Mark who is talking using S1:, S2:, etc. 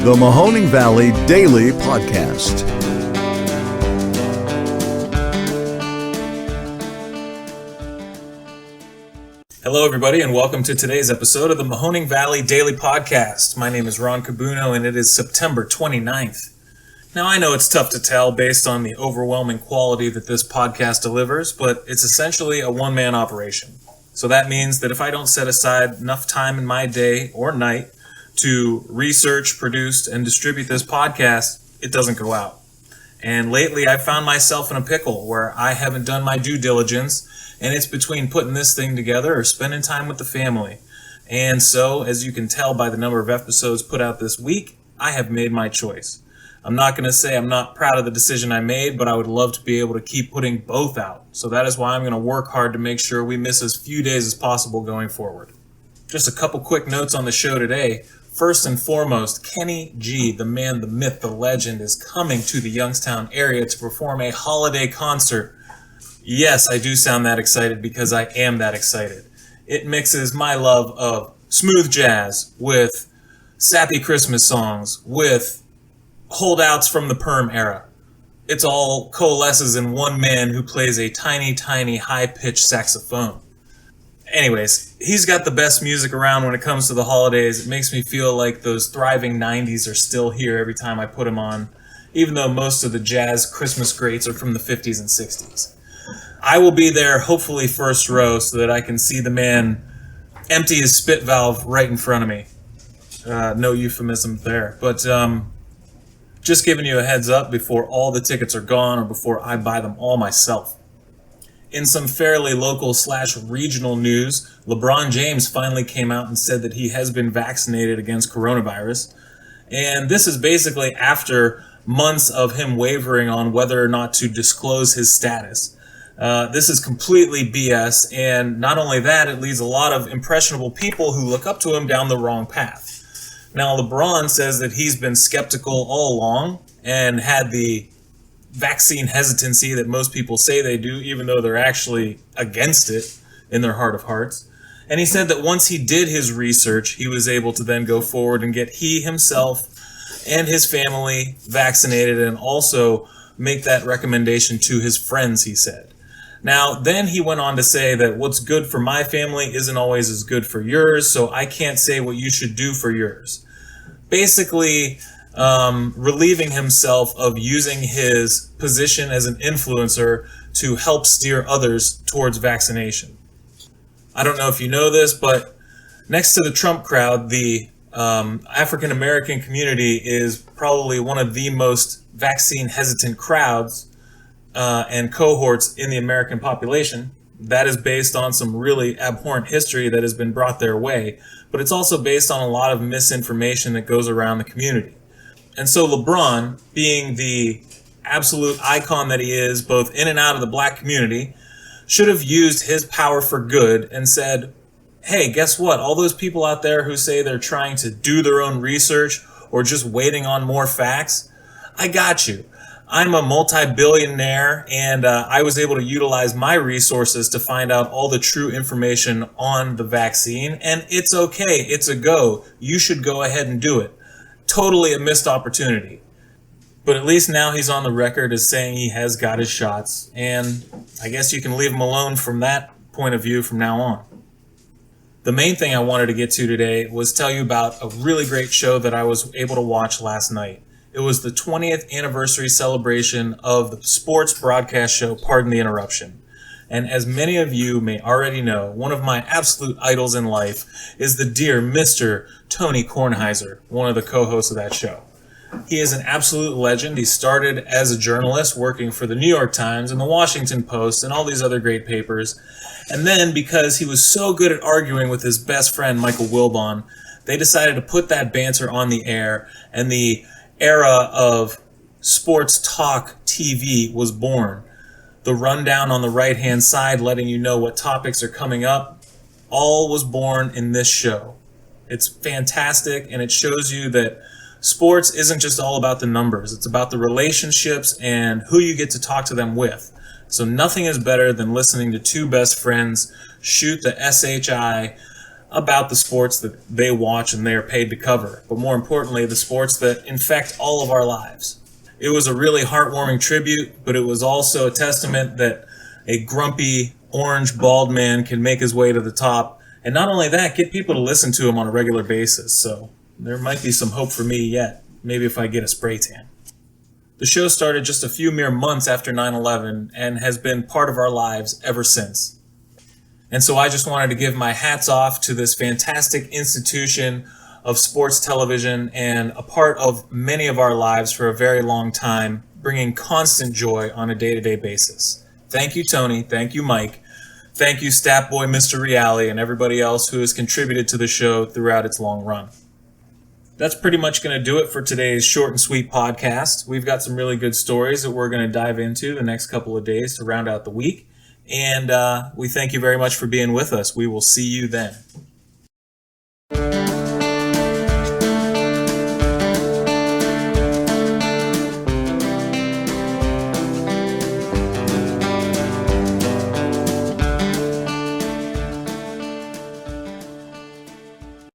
S1: the Mahoning Valley Daily Podcast.
S2: Hello, everybody, and welcome to today's episode of the Mahoning Valley Daily Podcast. My name is Ron Cabuno, and it is September 29th. Now, I know it's tough to tell based on the overwhelming quality that this podcast delivers, but it's essentially a one-man operation. So that means that if I don't set aside enough time in my day or night to research, produce, and distribute this podcast, it doesn't go out. And lately, I found myself in a pickle where I haven't done my due diligence, and it's between putting this thing together or spending time with the family. And so, as you can tell by the number of episodes put out this week, I have made my choice. I'm not going to say I'm not proud of the decision I made, but I would love to be able to keep putting both out. So that is why I'm going to work hard to make sure we miss as few days as possible going forward. Just a couple quick notes on the show today. First and foremost, Kenny G, the man, the myth, the legend, is coming to the Youngstown area to perform a holiday concert. Yes, I do sound that excited because I am that excited. It mixes my love of smooth jazz with sappy Christmas songs with holdouts from the Perm era. It's all coalesces in one man who plays a tiny, tiny, high-pitched saxophone. Anyways, he's got the best music around when it comes to the holidays. It makes me feel like those thriving 90s are still here every time I put him on, even though most of the jazz Christmas greats are from the 50s and 60s. I will be there, hopefully first row, so that I can see the man empty his spit valve right in front of me. No euphemism there, but just giving you a heads up before all the tickets are gone or before I buy them all myself. In some fairly local/regional news, LeBron James finally came out and said that he has been vaccinated against coronavirus. And this is basically after months of him wavering on whether or not to disclose his status. This is completely BS, and not only that, it leads a lot of impressionable people who look up to him down the wrong path. Now, LeBron says that he's been skeptical all along and had the vaccine hesitancy that most people say they do, even though they're actually against it in their heart of hearts. And he said that once he did his research, he was able to then go forward and get he himself and his family vaccinated and also make that recommendation to his friends, he said. Now, then he went on to say that what's good for my family isn't always as good for yours, so I can't say what you should do for yours. Basically, relieving himself of using his position as an influencer to help steer others towards vaccination. I don't know if you know this, but next to the Trump crowd, the African American community is probably one of the most vaccine hesitant crowds and cohorts in the American population. That is based on some really abhorrent history that has been brought their way, but it's also based on a lot of misinformation that goes around the community. And so LeBron, being the absolute icon that he is, both in and out of the black community, should have used his power for good and said, hey, guess what? All those people out there who say they're trying to do their own research or just waiting on more facts, I got you. I'm a multi-billionaire, and I was able to utilize my resources to find out all the true information on the vaccine, and it's okay. It's a go. You should go ahead and do it. Totally a missed opportunity. But at least now he's on the record as saying he has got his shots, and I guess you can leave him alone from that point of view from now on. The main thing I wanted to get to today was tell you about a really great show that I was able to watch last night. It was the 20th anniversary celebration of the sports broadcast show, Pardon the Interruption. And as many of you may already know, one of my absolute idols in life is the dear Mr. Tony Kornheiser, one of the co-hosts of that show. He is an absolute legend. He started as a journalist working for the New York Times and the Washington Post and all these other great papers. And then, because he was so good at arguing with his best friend, Michael Wilbon, they decided to put that banter on the air, and the era of sports talk TV was born. The rundown on the right-hand side letting you know what topics are coming up, all was born in this show. It's fantastic, and it shows you that sports isn't just all about the numbers. It's about the relationships and who you get to talk to them with. So nothing is better than listening to two best friends shoot the SHI about the sports that they watch and they are paid to cover, but more importantly, the sports that infect all of our lives. It was a really heartwarming tribute, but it was also a testament that a grumpy, orange, bald man can make his way to the top, and not only that, get people to listen to him on a regular basis. So there might be some hope for me yet, maybe if I get a spray tan. The show started just a few mere months after 9/11 and has been part of our lives ever since. And so I just wanted to give my hats off to this fantastic institution of sports television and a part of many of our lives for a very long time, bringing constant joy on a day-to-day basis. Thank you, Tony. Thank you, Mike. Thank you, Stat Boy Mr. Reale, and everybody else who has contributed to the show throughout its long run. That's pretty much going to do it for today's short and sweet podcast. We've got some really good stories that we're going to dive into the next couple of days to round out the week. And we thank you very much for being with us. We will see you then.